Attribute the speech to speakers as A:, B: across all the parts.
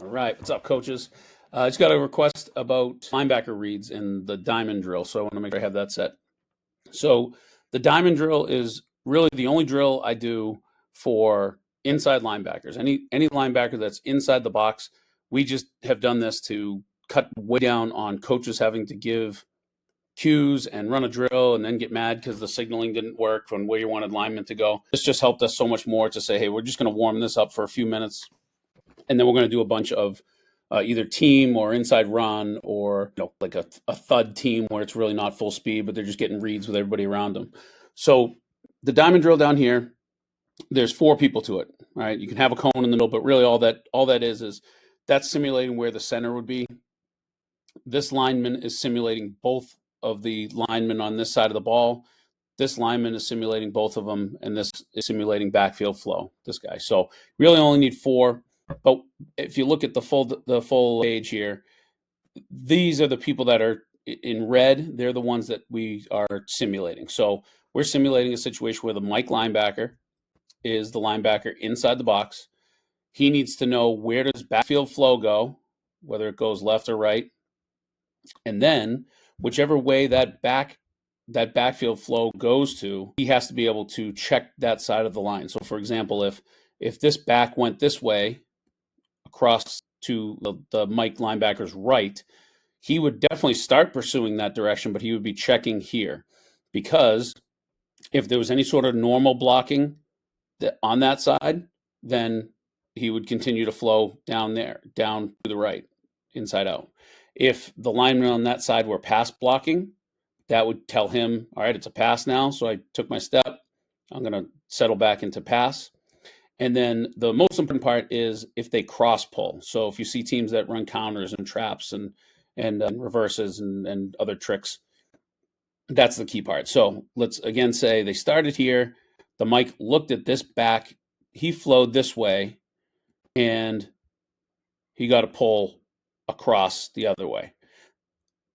A: All right, what's up, coaches? I just got a request about linebacker reads in the diamond drill, so I want to make sure I have that set. So the diamond drill is really the only drill I do for inside linebackers. Any linebacker that's inside the box, we just have done this to cut way down on coaches having to give cues and run a drill and then get mad because the signaling didn't work from where you wanted linemen to go. This just helped us so much more to say, hey, we're just going to warm this up for a few minutes, and then we're going to do a bunch of either team or inside run, or like a thud team where it's really not full speed, but they're just getting reads with everybody around them. So the diamond drill down here, there's 4 people to it. Right? You can have a cone in the middle, but really all that is that's simulating where the center would be. This lineman is simulating both of the linemen on this side of the ball. This lineman is simulating both of them, and this is simulating backfield flow, this guy. So really only need 4. But if you look at the full page here, these are the people that are in red. They're the ones that we are simulating. So we're simulating a situation where the Mike linebacker is the linebacker inside the box. He needs to know where does backfield flow go, whether it goes left or right. And then whichever way that backfield flow goes to, he has to be able to check that side of the line. So for example, if this back went this way across to the Mike linebacker's right, he would definitely start pursuing that direction, but he would be checking here, because if there was any sort of normal blocking on that side, then he would continue to flow down there, down to the right, inside out. If the linemen on that side were pass blocking, that would tell him, all right, it's a pass now, so I took my step, I'm going to settle back into pass. And then the most important part is if they cross pull. So if you see teams that run counters and traps and reverses and other tricks, that's the key part. So let's again say they started here. The Mike looked at this back. He flowed this way, and he got a pull across the other way.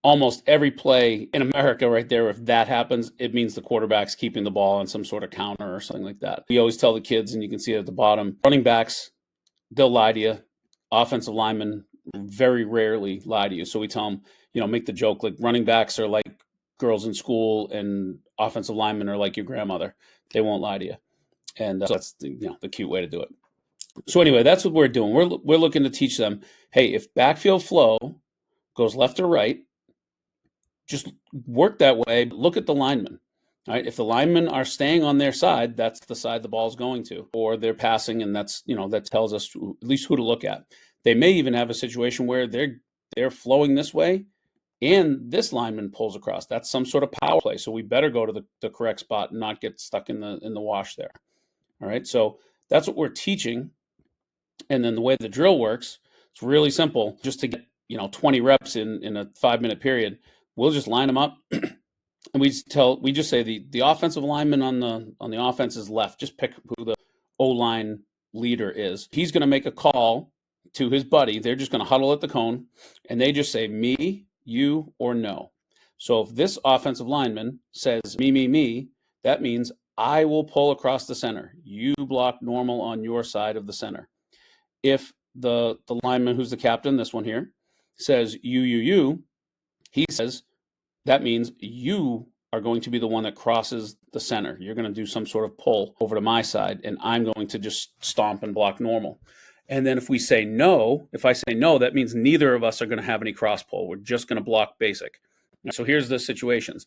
A: Almost every play in America right there, if that happens, it means the quarterback's keeping the ball on some sort of counter or something like that. We always tell the kids, and you can see it at the bottom, running backs, they'll lie to you. Offensive linemen very rarely lie to you. So we tell them, make the joke, like running backs are like girls in school and offensive linemen are like your grandmother. They won't lie to you. And so that's the cute way to do it. So anyway, that's what we're doing. We're looking to teach them, hey, if backfield flow goes left or right, just work that way. Look at the linemen. All right, if the linemen are staying on their side, that's the side the ball's going to, or they're passing, and that's that tells us at least who to look at. They may even have a situation where they're flowing this way, and this lineman pulls across. That's some sort of power play. So we better go to the correct spot and not get stuck in the wash there. All right, so that's what we're teaching. And then the way the drill works, it's really simple. Just to get 20 reps in a 5-minute period, we'll just line them up, and we just say the offensive lineman on the offense is left. Just pick who the O-line leader is. He's going to make a call to his buddy. They're just going to huddle at the cone, and they just say me, you, or no. So if this offensive lineman says me, that means I will pull across the center. You block normal on your side of the center. If the lineman who's the captain, this one here, says you, he says that means you are going to be the one that crosses the center. You're going to do some sort of pull over to my side, and I'm going to just stomp and block normal. And then if I say no, that means neither of us are going to have any cross pull. We're just going to block basic. So here's the situations.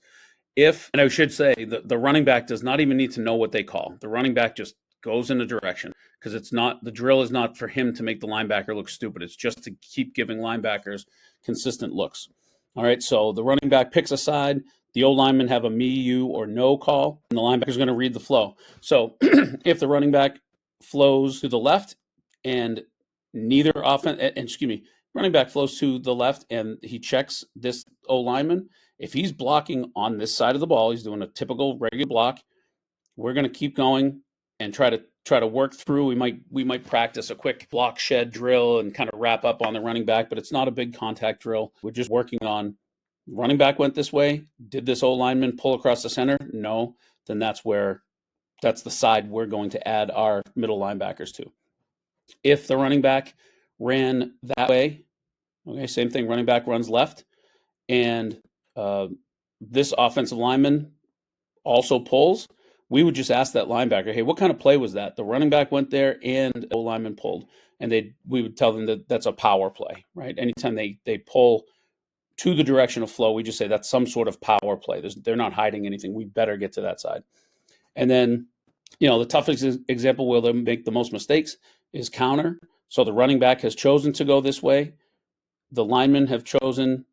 A: And I should say the running back does not even need to know what they call. The running back just goes in a direction, because the drill is not for him to make the linebacker look stupid. It's just to keep giving linebackers consistent looks. All right, so the running back picks a side. The old linemen have a me, you, or no call, and the linebacker's going to read the flow. So if the running back flows to the left and running back flows to the left and he checks this O lineman, if he's blocking on this side of the ball, he's doing a typical regular block, we're going to keep going and try to work through. We might practice a quick block shed drill and kind of wrap up on the running back, but it's not a big contact drill. We're just working on running back went this way. Did this old lineman pull across the center? No. Then that's the side we're going to add our middle linebackers to. If the running back ran that way, okay, same thing, running back runs left, and this offensive lineman also pulls, we would just ask that linebacker, hey, what kind of play was that? The running back went there and the lineman pulled. And we would tell them that that's a power play, right? Anytime they pull to the direction of flow, we just say that's some sort of power play. They're not hiding anything. We better get to that side. And then, the toughest example where they make the most mistakes is counter. So the running back has chosen to go this way. The linemen have chosen,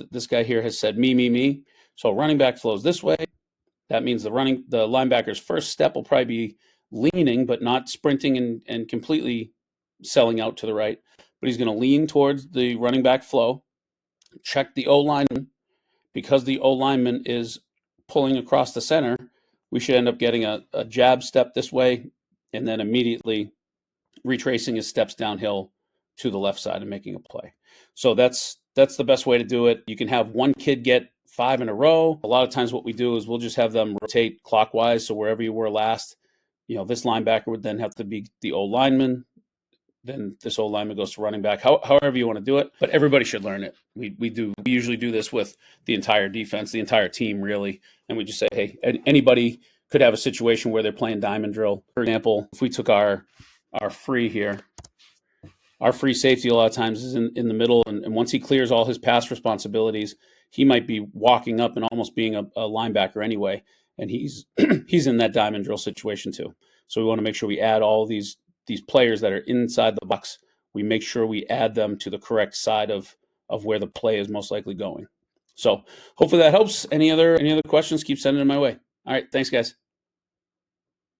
A: this guy here has said me. So running back flows this way. That means the linebacker's first step will probably be leaning, but not sprinting and completely selling out to the right. But he's going to lean towards the running back flow, check the O-lineman. Because the O-lineman is pulling across the center, we should end up getting a jab step this way and then immediately retracing his steps downhill to the left side and making a play. So that's the best way to do it. You can have one kid get 5 in a row. A lot of times what we do is we'll just have them rotate clockwise. So wherever you were last, this linebacker would then have to be the O-lineman. Then this O-lineman goes to running back, however you want to do it. But everybody should learn it. We usually do this with the entire defense, the entire team, really. And we just say, hey, anybody could have a situation where they're playing diamond drill. For example, if we took our free here, our free safety a lot of times is in the middle. And once he clears all his pass responsibilities, he might be walking up and almost being a linebacker anyway. And he's in that diamond drill situation too. So we want to make sure we add all these players that are inside the box. We make sure we add them to the correct side of where the play is most likely going. So hopefully that helps. Any other questions, keep sending them my way. All right. Thanks, guys.